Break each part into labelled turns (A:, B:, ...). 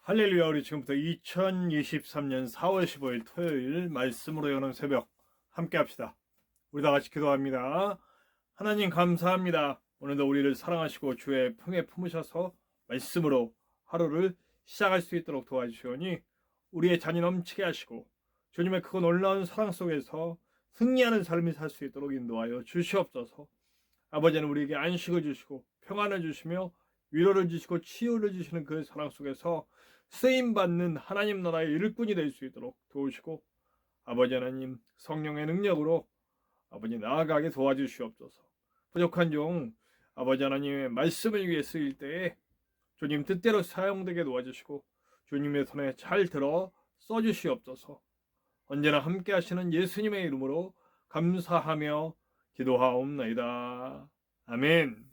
A: 할렐루야. 우리 지금부터 2023년 4월 15일 토요일 말씀으로 여는 새벽 함께 합시다. 우리 다 같이 기도합니다. 하나님 감사합니다. 오늘도 우리를 사랑하시고 주의 품에 품으셔서 말씀으로 하루를 시작할 수 있도록 도와주시오니 우리의 잔이 넘치게 하시고 주님의 크고 놀라운 사랑 속에서 승리하는 삶을 살 수 있도록 인도하여 주시옵소서. 아버지는 우리에게 안식을 주시고 평안을 주시며 위로를 주시고 치유를 주시는 그 사랑 속에서 쓰임받는 하나님 나라의 일꾼이 될 수 있도록 도우시고 아버지 하나님 성령의 능력으로 아버지 나아가게 도와주시옵소서. 부족한 종 아버지 하나님의 말씀을 위해 쓰일 때에 주님 뜻대로 사용되게 도와주시고 주님의 손에 잘 들어 써주시옵소서. 언제나 함께 하시는 예수님의 이름으로 감사하며 기도하옵나이다. 아멘.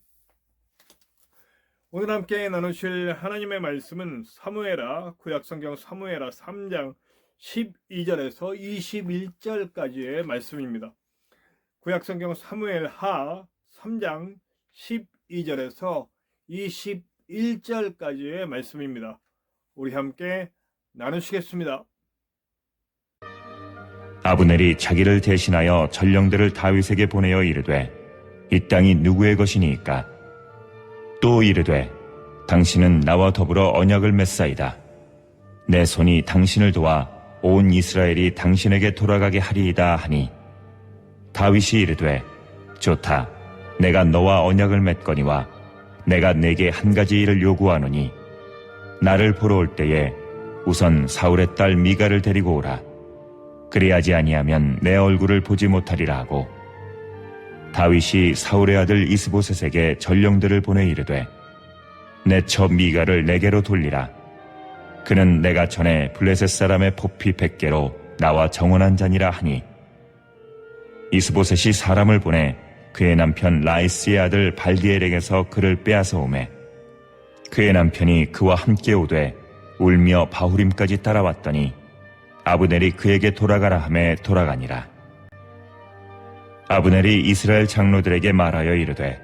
A: 오늘 함께 나누실 하나님의 말씀은 사무엘하 구약성경 사무엘하 3장 12절에서 21절까지의 말씀입니다. 구약성경 사무엘하 3장 12절에서 21절까지의 말씀입니다. 우리 함께 나누시겠습니다.
B: 아브넬이 자기를 대신하여 전령들을 다윗에게 보내어 이르되 이 땅이 누구의 것이니까? 또 이르되 당신은 나와 더불어 언약을 맺사이다. 내 손이 당신을 도와 온 이스라엘이 당신에게 돌아가게 하리이다 하니 다윗이 이르되 좋다. 내가 너와 언약을 맺거니와 내가 네게 한 가지 일을 요구하노니 나를 보러 올 때에 우선 사울의 딸 미가를 데리고 오라. 그리하지 아니하면 내 얼굴을 보지 못하리라 하고 다윗이 사울의 아들 이스보셋에게 전령들을 보내 이르되 내 처 미가를 내게로 돌리라. 그는 내가 전에 블레셋 사람의 포피 100개로 나와 정언한 자니라 하니 이스보셋이 사람을 보내 그의 남편 라이스의 아들 발디엘에게서 그를 빼앗아 오매 그의 남편이 그와 함께 오되 울며 바후림까지 따라왔더니 아브넬이 그에게 돌아가라 하매 돌아가니라. 아브넬이 이스라엘 장로들에게 말하여 이르되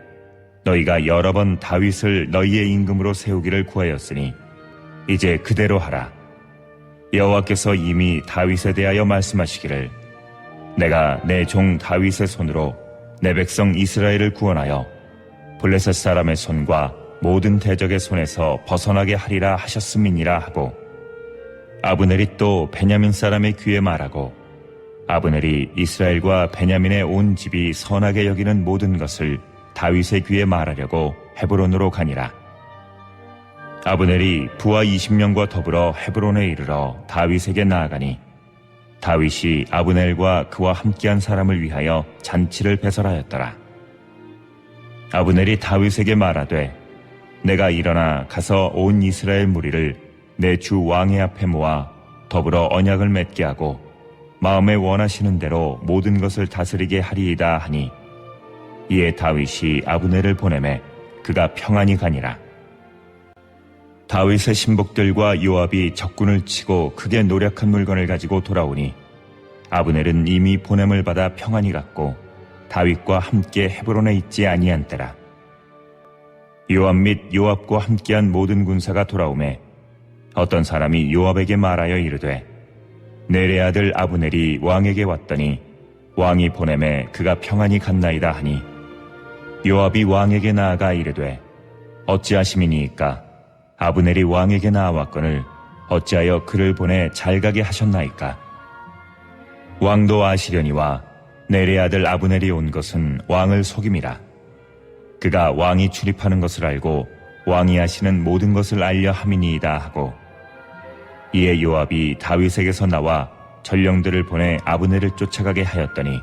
B: 너희가 여러 번 다윗을 너희의 임금으로 세우기를 구하였으니 이제 그대로 하라. 여호와께서 이미 다윗에 대하여 말씀하시기를 내가 내 종 다윗의 손으로 내 백성 이스라엘을 구원하여 블레셋 사람의 손과 모든 대적의 손에서 벗어나게 하리라 하셨음이니라 하고 아브넬이 또 베냐민 사람의 귀에 말하고 아브넬이 이스라엘과 베냐민의 온 집이 선하게 여기는 모든 것을 다윗의 귀에 말하려고 헤브론으로 가니라. 아브넬이 부하 20명과 더불어 헤브론에 이르러 다윗에게 나아가니 다윗이 아브넬과 그와 함께한 사람을 위하여 잔치를 배설하였더라. 아브넬이 다윗에게 말하되 내가 일어나 가서 온 이스라엘 무리를 내 주 왕의 앞에 모아 더불어 언약을 맺게 하고 마음에 원하시는 대로 모든 것을 다스리게 하리이다 하니 이에 다윗이 아브넬을 보내매 그가 평안히 가니라. 다윗의 신복들과 요압이 적군을 치고 크게 노력한 물건을 가지고 돌아오니 아브넬은 이미 보냄을 받아 평안히 갔고 다윗과 함께 헤브론에 있지 아니한 때라. 요압 및 요압과 함께한 모든 군사가 돌아오매 어떤 사람이 요압에게 말하여 이르되 넬의 아들 아브넬이 왕에게 왔더니 왕이 보내매 그가 평안히 갔나이다 하니 요압이 왕에게 나아가 이르되 어찌하심이니이까? 아브넬이 왕에게 나아왔거늘 어찌하여 그를 보내 잘 가게 하셨나이까? 왕도 아시려니와 넬의 아들 아브넬이 온 것은 왕을 속임이라. 그가 왕이 출입하는 것을 알고 왕이 하시는 모든 것을 알려 함이니이다 하고 이에 요압이 다윗에게서 나와 전령들을 보내 아브넬을 쫓아가게 하였더니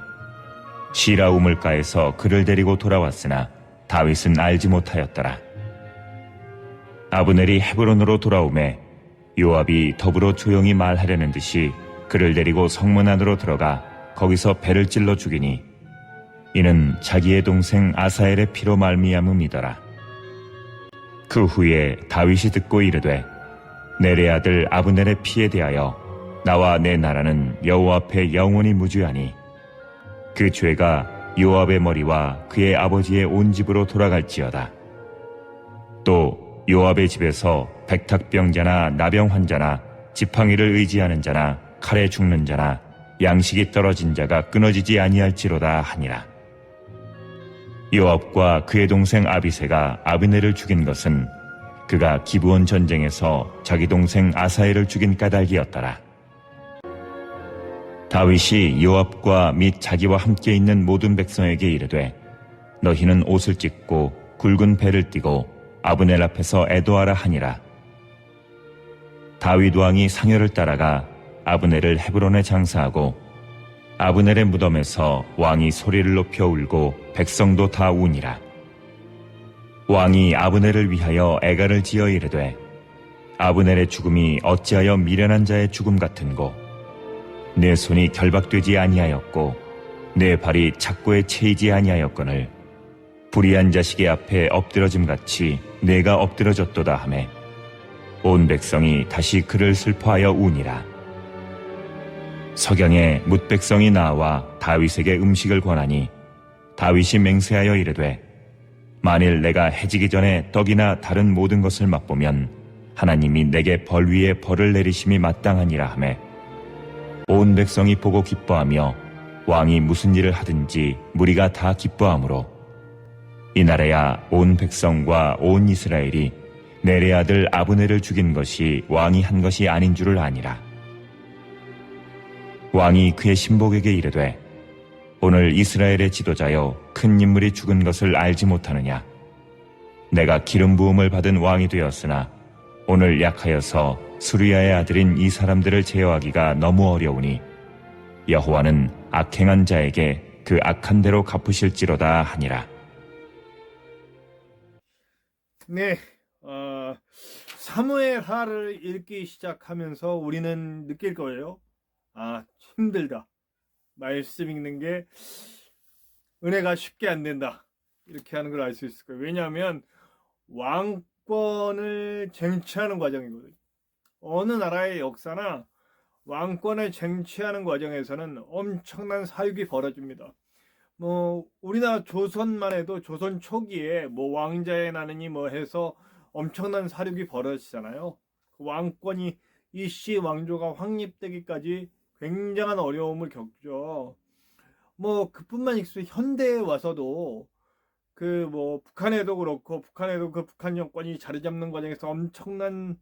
B: 시라 우물가에서 그를 데리고 돌아왔으나 다윗은 알지 못하였더라. 아브넬이 헤브론으로 돌아오매 요압이 더불어 조용히 말하려는 듯이 그를 데리고 성문 안으로 들어가 거기서 배를 찔러 죽이니 이는 자기의 동생 아사엘의 피로 말미암음이더라. 그 후에 다윗이 듣고 이르되 넬의 아들 아브넬의 피에 대하여 나와 내 나라는 여호와 앞에 영원히 무죄하니 그 죄가 요압의 머리와 그의 아버지의 온 집으로 돌아갈지어다. 또 요압의 집에서 백탁병자나 나병 환자나 지팡이를 의지하는 자나 칼에 죽는 자나 양식이 떨어진 자가 끊어지지 아니할지로다 하니라. 요압과 그의 동생 아비새가 아브넬을 죽인 것은 그가 기브온 전쟁에서 자기 동생 아사엘을 죽인 까닭이었더라. 다윗이 요압과 및 자기와 함께 있는 모든 백성에게 이르되 너희는 옷을 찢고 굵은 배를 띠고 아브넬 앞에서 애도하라 하니라. 다윗 왕이 상여를 따라가 아브넬을 헤브론에 장사하고 아브넬의 무덤에서 왕이 소리를 높여 울고 백성도 다 우니라. 왕이 아브넬을 위하여 애가를 지어 이르되 아브넬의 죽음이 어찌하여 미련한 자의 죽음 같은고 내 손이 결박되지 아니하였고 내 발이 착고에 채이지 아니하였거늘 불의한 자식의 앞에 엎드러짐 같이 내가 엎드러졌도다 하매 온 백성이 다시 그를 슬퍼하여 우니라. 석양에 뭇백성이 나와 다윗에게 음식을 권하니 다윗이 맹세하여 이르되 만일 내가 해지기 전에 떡이나 다른 모든 것을 맛보면 하나님이 내게 벌 위에 벌을 내리심이 마땅하니라 하매 온 백성이 보고 기뻐하며 왕이 무슨 일을 하든지 무리가 다 기뻐하므로 이날에야 온 백성과 온 이스라엘이 넬의 아들 아브넬을 죽인 것이 왕이 한 것이 아닌 줄을 아니라. 왕이 그의 신복에게 이르되 오늘 이스라엘의 지도자여 큰 인물이 죽은 것을 알지 못하느냐. 내가 기름 부음을 받은 왕이 되었으나 오늘 약하여서 수리야의 아들인 이 사람들을 제어하기가 너무 어려우니 여호와는 악행한 자에게 그 악한 대로 갚으실지로다 하니라.
A: 네, 사무엘하를 읽기 시작하면서 우리는 느낄 거예요. 힘들다. 말씀 읽는 게 은혜가 쉽게 안 된다. 이렇게 하는 걸 알 수 있을 거예요. 왜냐하면 왕권을 쟁취하는 과정이거든요. 어느 나라의 역사나 왕권을 쟁취하는 과정에서는 엄청난 사육이 벌어집니다. 우리나라 조선만 해도 조선 초기에 왕자의 나느니 해서 엄청난 사륙이 벌어지잖아요. 그 왕권이 이씨 왕조가 확립되기까지 굉장한 어려움을 겪죠. 그뿐만 있어 현대에 와서도 북한에도 그렇고 북한에도 그 북한 정권이 자리 잡는 과정에서 엄청난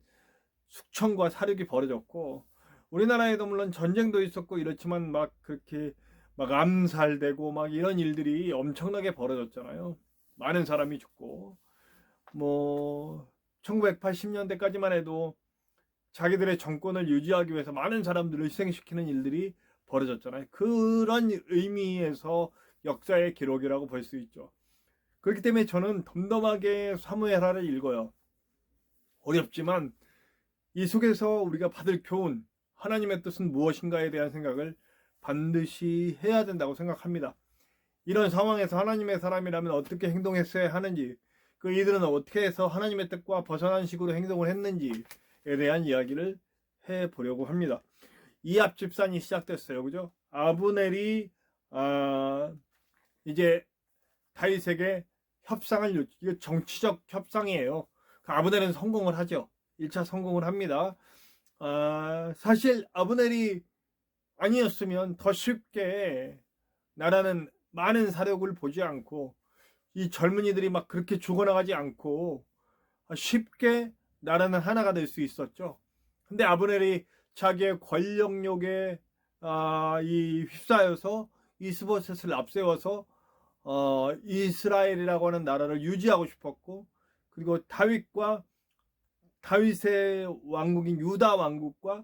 A: 숙청과 사륙이 벌어졌고 우리나라에도 물론 전쟁도 있었고 이렇지만 그렇게 암살되고 이런 일들이 엄청나게 벌어졌잖아요. 많은 사람이 죽고 1980년대까지만 해도 자기들의 정권을 유지하기 위해서 많은 사람들을 희생시키는 일들이 벌어졌잖아요. 그런 의미에서 역사의 기록이라고 볼 수 있죠. 그렇기 때문에 저는 덤덤하게 사무엘하를 읽어요. 어렵지만 이 속에서 우리가 받을 교훈, 하나님의 뜻은 무엇인가에 대한 생각을 반드시 해야 된다고 생각합니다. 이런 상황에서 하나님의 사람이라면 어떻게 행동했어야 하는지, 이들은 어떻게 해서 하나님의 뜻과 벗어난 식으로 행동을 했는지에 대한 이야기를 해보려고 합니다. 이압 집산이 시작됐어요. 그죠? 아브넬이 이제 다윗에게 협상을 이거 정치적 협상이에요. 아브넬은 성공을 하죠. 1차 성공을 합니다. 사실 아브넬이 아니었으면 더 쉽게 나라는 많은 사력을 보지 않고 이 젊은이들이 그렇게 죽어나가지 않고 쉽게 나라는 하나가 될 수 있었죠. 근데 아브넬이 자기의 권력욕에 휩싸여서 이스보셋을 앞세워서 이스라엘이라고 하는 나라를 유지하고 싶었고 그리고 다윗의 왕국인 유다 왕국과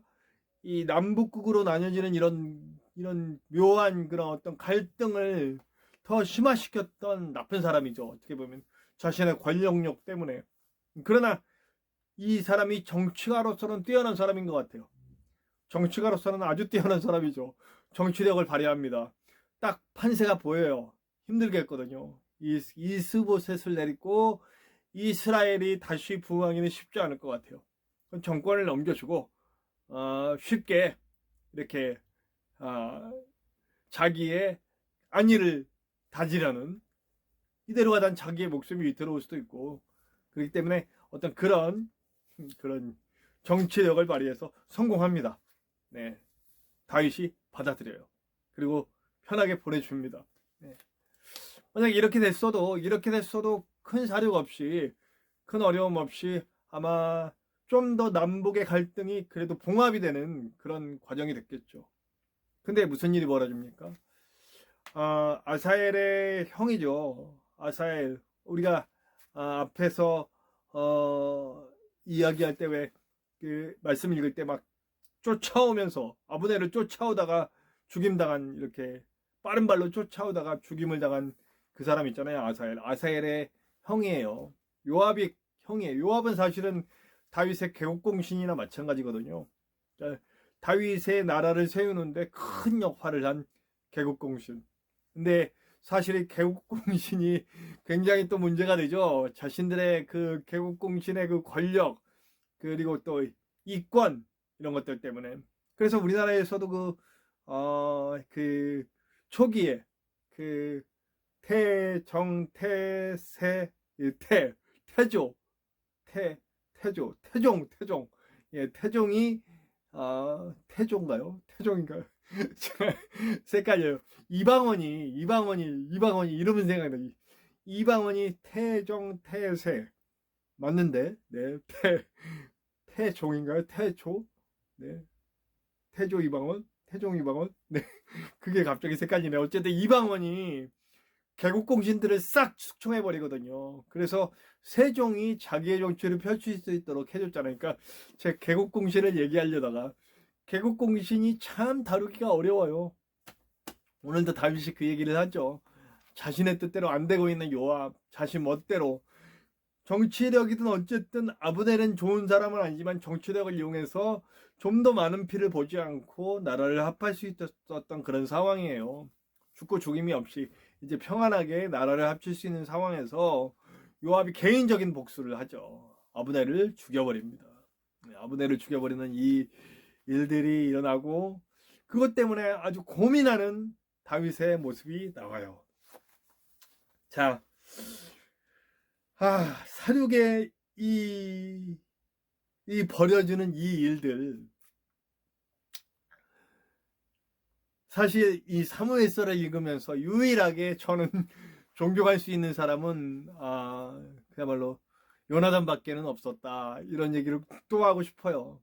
A: 이 남북국으로 나뉘어지는 이런 묘한 그런 어떤 갈등을 더 심화시켰던 나쁜 사람이죠. 어떻게 보면 자신의 권력욕 때문에. 그러나 이 사람이 정치가로서는 뛰어난 사람인 것 같아요. 정치가로서는 아주 뛰어난 사람이죠. 정치력을 발휘합니다. 딱 판세가 보여요. 힘들겠거든요. 이스보셋을 내리고 이스라엘이 다시 부흥하기는 쉽지 않을 것 같아요. 정권을 넘겨주고 쉽게 이렇게 자기의 안위를 다지려는 이대로 가다 자기의 목숨이 위태로울 수도 있고 그렇기 때문에 어떤 그런 정치력을 발휘해서 성공합니다. 네. 다윗이 받아들여요. 그리고 편하게 보내줍니다. 네. 만약 이렇게 됐어도 큰 사륙 없이, 큰 어려움 없이 아마 좀 더 남북의 갈등이 그래도 봉합이 되는 그런 과정이 됐겠죠. 근데 무슨 일이 벌어집니까? 아사엘의 형이죠. 아사엘. 우리가 앞에서 이야기할 때 왜 그 말씀 읽을 때 막 쫓아오면서 아브넬을 쫓아오다가 죽임당한, 이렇게 빠른 발로 쫓아오다가 죽임을 당한 그 사람 있잖아요. 아사엘의 형이에요. 요압이 형이에요. 요압은 사실은 다윗의 개국공신이나 마찬가지거든요. 다윗의 나라를 세우는데 큰 역할을 한 개국공신. 근데 사실 이 개국공신이 굉장히 또 문제가 되죠. 자신들의 그 개국공신의 그 권력, 그리고 또 이권, 이런 것들 때문에. 그래서 우리나라에서도 그 초기에 그 태종, 예, 태종이 태종인가요? 헷갈려요. 이방원이 이름은 생각나지. 이방원이 태세 맞는데, 네, 태종인가요? 네, 태종 이방원, 네, 그게 갑자기 헷갈리네. 어쨌든 이방원이 개국공신들을 싹 숙청해 버리거든요. 그래서 세종이 자기의 정치를 펼칠 수 있도록 해줬잖아요. 그러니까 제 개국공신을 얘기하려다가 개국공신이 참 다루기가 어려워요. 오늘도 다윗이 그 얘기를 하죠. 자신의 뜻대로 안 되고 있는 요압, 자신 멋대로. 정치력이든 어쨌든 아브넬은 좋은 사람은 아니지만 정치력을 이용해서 좀 더 많은 피를 보지 않고 나라를 합할 수 있었던 그런 상황이에요. 죽고 죽임이 없이 이제 평안하게 나라를 합칠 수 있는 상황에서 요압이 개인적인 복수를 하죠. 아브넬을 죽여버립니다. 아브넬을 죽여버리는 이 일들이 일어나고, 그것 때문에 아주 고민하는 다윗의 모습이 나와요. 자, 사륙의 이 벌여지는 이 일들, 사실 이 사무엘서를 읽으면서 유일하게 저는 존경할 수 있는 사람은 그야말로 요나단밖에는 없었다, 이런 얘기를 또 하고 싶어요.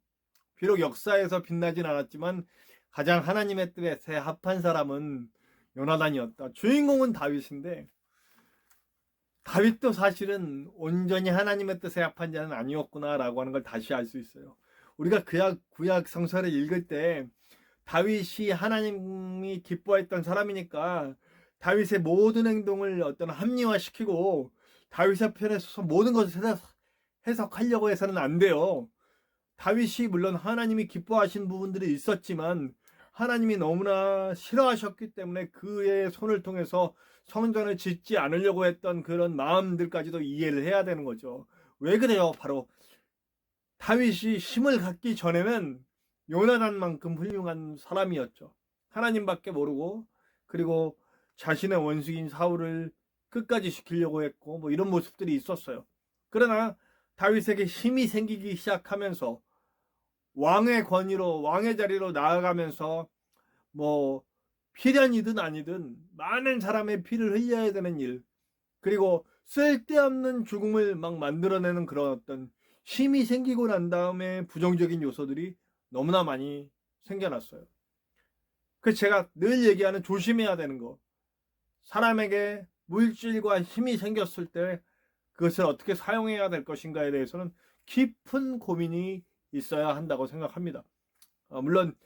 A: 비록 역사에서 빛나진 않았지만 가장 하나님의 뜻에 합한 사람은 요나단이었다. 주인공은 다윗인데 다윗도 사실은 온전히 하나님의 뜻에 합한 자는 아니었구나라고 하는 걸 다시 알 수 있어요. 우리가 구약 성서를 읽을 때 다윗이 하나님이 기뻐했던 사람이니까 다윗의 모든 행동을 어떤 합리화시키고 다윗의 편에 서서 모든 것을 해석하려고 해서는 안 돼요. 다윗이 물론 하나님이 기뻐하신 부분들이 있었지만 하나님이 너무나 싫어하셨기 때문에 그의 손을 통해서 성전을 짓지 않으려고 했던 그런 마음들까지도 이해를 해야 되는 거죠. 왜 그래요? 바로 다윗이 힘을 갖기 전에는 요나단만큼 훌륭한 사람이었죠. 하나님밖에 모르고, 그리고 자신의 원수인 사울을 끝까지 시키려고 했고, 뭐 이런 모습들이 있었어요. 그러나 다윗에게 힘이 생기기 시작하면서 왕의 권위로, 왕의 자리로 나아가면서 뭐 필연이든 아니든 많은 사람의 피를 흘려야 되는 일, 그리고 쓸데없는 죽음을 막 만들어내는 그런 어떤 힘이 생기고 난 다음에 부정적인 요소들이 너무나 많이 생겨났어요. 그래서 제가 늘 얘기하는 조심해야 되는 거, 사람에게 물질과 힘이 생겼을 때 그것을 어떻게 사용해야 될 것인가에 대해서는 깊은 고민이 있어야 한다고 생각합니다. 물론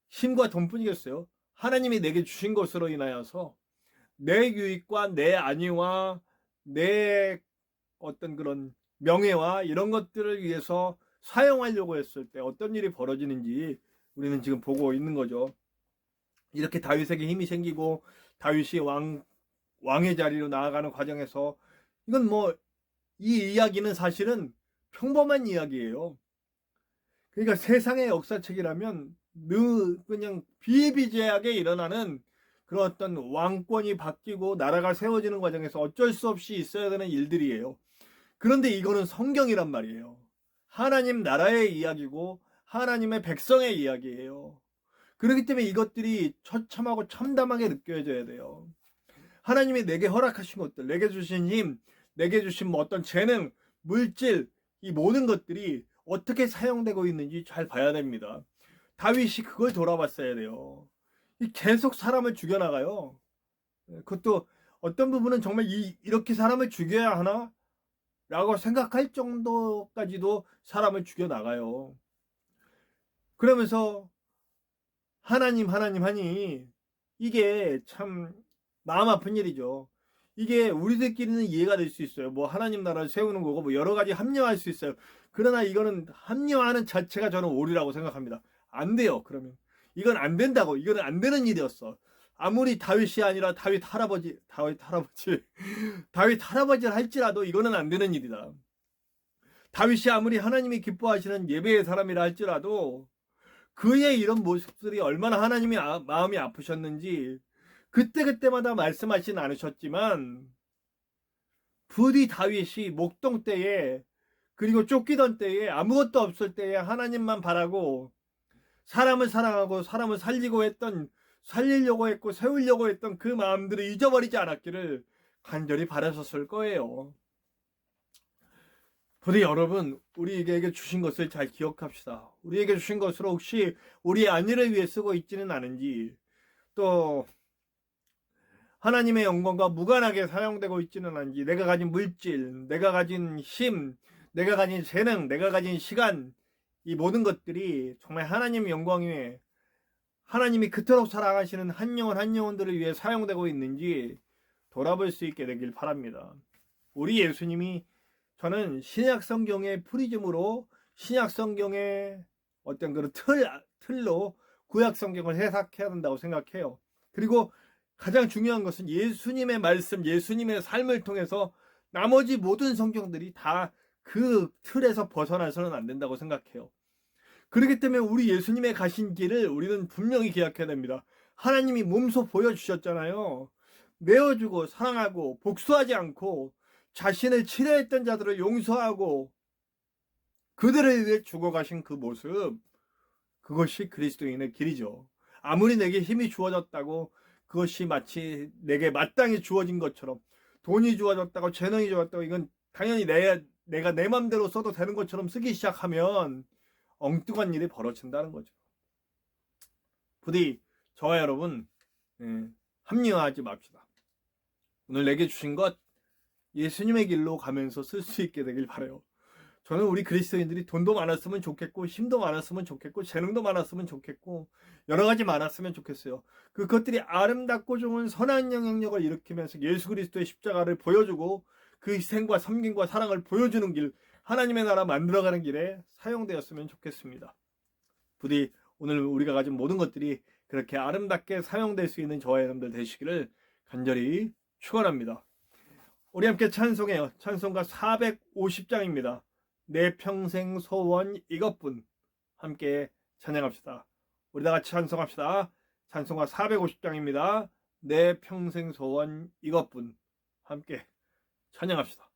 A: 힘과 돈뿐이겠어요. 하나님이 내게 주신 것으로 인하여서 내 유익과 내 안위와 내 어떤 그런 명예와 이런 것들을 위해서 사용하려고 했을 때 어떤 일이 벌어지는지 우리는 지금 보고 있는 거죠. 이렇게 다윗에게 힘이 생기고 다윗이 왕의 자리로 나아가는 과정에서, 이건 뭐 이 이야기는 사실은 평범한 이야기예요. 그러니까 세상의 역사책이라면 늘 그냥 비일비재하게 일어나는 그런 어떤 왕권이 바뀌고 나라가 세워지는 과정에서 어쩔 수 없이 있어야 되는 일들이에요. 그런데 이거는 성경이란 말이에요. 하나님 나라의 이야기고 하나님의 백성의 이야기예요. 그렇기 때문에 이것들이 처참하고 참담하게 느껴져야 돼요. 하나님이 내게 허락하신 것들, 내게 주신 힘, 내게 주신 뭐 어떤 재능, 물질, 이 모든 것들이 어떻게 사용되고 있는지 잘 봐야 됩니다. 다윗이 그걸 돌아봤어야 돼요. 계속 사람을 죽여나가요. 그것도 어떤 부분은 정말 이렇게 사람을 죽여야 하나? 라고 생각할 정도까지도 사람을 죽여나가요. 그러면서 하나님 하니 이게 참 마음 아픈 일이죠. 이게 우리들끼리는 이해가 될 수 있어요. 뭐 하나님 나라를 세우는 거고 뭐 여러 가지 합리화할 수 있어요. 그러나 이거는 합리화하는 자체가 저는 오류라고 생각합니다. 안 돼요. 그러면 이건 안 된다고. 이거는 안 되는 일이었어. 아무리 다윗이 아니라 다윗 할아버지를 할지라도 이거는 안 되는 일이다. 다윗이 아무리 하나님이 기뻐하시는 예배의 사람이라 할지라도 그의 이런 모습들이 얼마나 하나님이 마음이 아프셨는지 그때마다 말씀하진 않으셨지만 부디 다윗이 목동 때에 그리고 쫓기던 때에 아무것도 없을 때에 하나님만 바라고 사람을 사랑하고 사람을 살리려고 했고 세우려고 했던 그 마음들을 잊어버리지 않았기를 간절히 바라셨을 거예요. 부디 여러분, 우리에게 주신 것을 잘 기억합시다. 우리에게 주신 것으로 혹시 우리 안위를 위해 쓰고 있지는 않은지, 또 하나님의 영광과 무관하게 사용되고 있지는 않은지, 내가 가진 물질, 내가 가진 힘, 내가 가진 재능, 내가 가진 시간, 이 모든 것들이 정말 하나님의 영광 위에 하나님이 그토록 사랑하시는 한 영혼들을 위해 사용되고 있는지 돌아볼 수 있게 되길 바랍니다. 우리 예수님이 저는 신약 성경의 프리즘으로 신약 성경의 어떤 그런 틀로 구약 성경을 해석해야 한다고 생각해요. 그리고 가장 중요한 것은 예수님의 말씀, 예수님의 삶을 통해서 나머지 모든 성경들이 다 그 틀에서 벗어나서는 안 된다고 생각해요. 그렇기 때문에 우리 예수님의 가신 길을 우리는 분명히 기억해야 됩니다. 하나님이 몸소 보여주셨잖아요. 내어주고 사랑하고 복수하지 않고 자신을 치료했던 자들을 용서하고 그들을 위해 죽어가신 그 모습, 그것이 그리스도인의 길이죠. 아무리 내게 힘이 주어졌다고 그것이 마치 내게 마땅히 주어진 것처럼, 돈이 주어졌다고 재능이 주어졌다고 이건 당연히 내가 내 맘대로 써도 되는 것처럼 쓰기 시작하면 엉뚱한 일이 벌어진다는 거죠. 부디 저와 여러분 합리화하지 맙시다. 오늘 내게 주신 것 예수님의 길로 가면서 쓸 수 있게 되길 바라요. 저는 우리 그리스도인들이 돈도 많았으면 좋겠고 힘도 많았으면 좋겠고 재능도 많았으면 좋겠고 여러 가지 많았으면 좋겠어요. 그것들이 아름답고 좋은 선한 영향력을 일으키면서 예수 그리스도의 십자가를 보여주고 그 희생과 섬김과 사랑을 보여주는 길, 하나님의 나라 만들어가는 길에 사용되었으면 좋겠습니다. 부디 오늘 우리가 가진 모든 것들이 그렇게 아름답게 사용될 수 있는 저와 여러분들 되시기를 간절히 축원합니다. 우리 함께 찬송해요. 찬송가 450장입니다. 내 평생 소원 이것뿐. 함께 찬양합시다. 우리 다 같이 찬송합시다. 찬송가 450장입니다. 내 평생 소원 이것뿐. 함께 찬양합시다.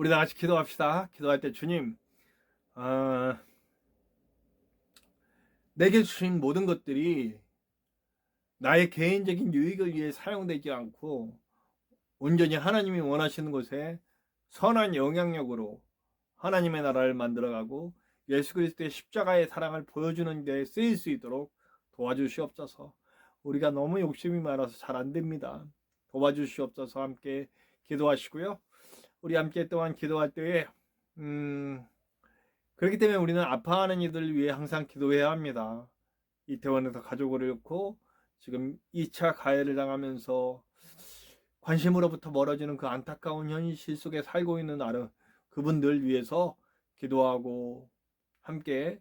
A: 우리 다 같이 기도합시다. 기도할 때 주님, 내게 주신 모든 것들이 나의 개인적인 유익을 위해 사용되지 않고 온전히 하나님이 원하시는 곳에 선한 영향력으로 하나님의 나라를 만들어가고 예수 그리스도의 십자가의 사랑을 보여주는 데 쓰일 수 있도록 도와주시옵소서. 우리가 너무 욕심이 많아서 잘 안 됩니다. 도와주시옵소서. 함께 기도하시고요. 우리 함께 또한 기도할 때에 그렇기 때문에 우리는 아파하는 이들을 위해 항상 기도해야 합니다. 이태원에서 가족을 잃고 지금 2차 가해를 당하면서 관심으로부터 멀어지는 그 안타까운 현실 속에 살고 있는 그분들 위해서 기도하고 함께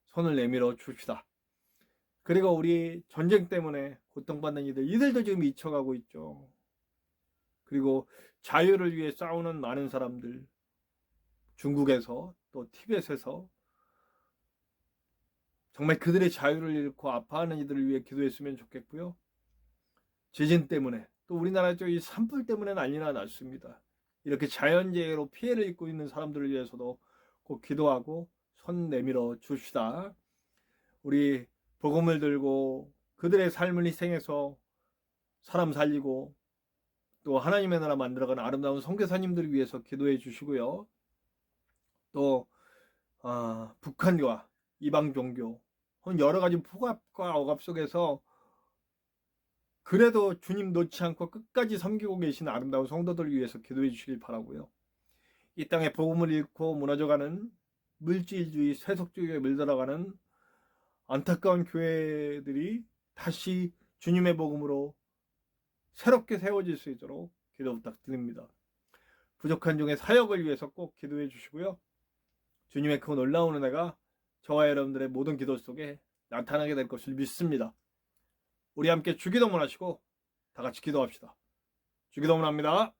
A: 손을 내밀어 줍시다. 그리고 우리 전쟁 때문에 고통받는 이들도 지금 미쳐가고 있죠. 그리고 자유를 위해 싸우는 많은 사람들, 중국에서 또 티벳에서 정말 그들의 자유를 잃고 아파하는 이들을 위해 기도했으면 좋겠고요. 지진 때문에 또 우리나라 이 산불 때문에 난리가 났습니다. 이렇게 자연재해로 피해를 입고 있는 사람들을 위해서도 꼭 기도하고 손 내밀어 줍시다. 우리 복음을 들고 그들의 삶을 희생해서 사람 살리고 또 하나님의 나라 만들어가는 아름다운 선교사님들을 위해서 기도해 주시고요. 또 북한과 이방 종교 여러 가지 폭압과 억압 속에서 그래도 주님 놓지 않고 끝까지 섬기고 계신 아름다운 성도들을 위해서 기도해 주시길 바라고요. 이 땅에 복음을 잃고 무너져가는 물질주의, 세속주의에 물들어가는 안타까운 교회들이 다시 주님의 복음으로 새롭게 세워질 수 있도록 기도 부탁드립니다. 부족한 중에 사역을 위해서 꼭 기도해 주시고요. 주님의 그 놀라운 은혜가 저와 여러분들의 모든 기도 속에 나타나게 될 것을 믿습니다. 우리 함께 주기도문 하시고 다 같이 기도합시다. 주기도문 합니다.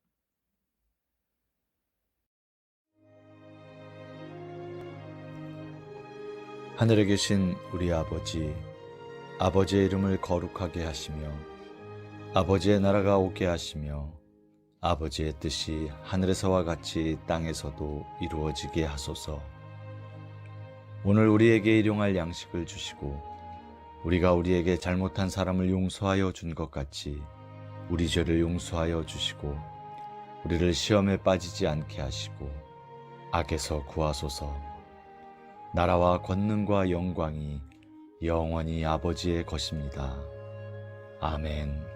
C: 하늘에 계신 우리 아버지, 아버지의 이름을 거룩하게 하시며 아버지의 나라가 오게 하시며 아버지의 뜻이 하늘에서와 같이 땅에서도 이루어지게 하소서. 오늘 우리에게 일용할 양식을 주시고 우리가 우리에게 잘못한 사람을 용서하여 준 것 같이 우리 죄를 용서하여 주시고 우리를 시험에 빠지지 않게 하시고 악에서 구하소서. 나라와 권능과 영광이 영원히 아버지의 것입니다. 아멘.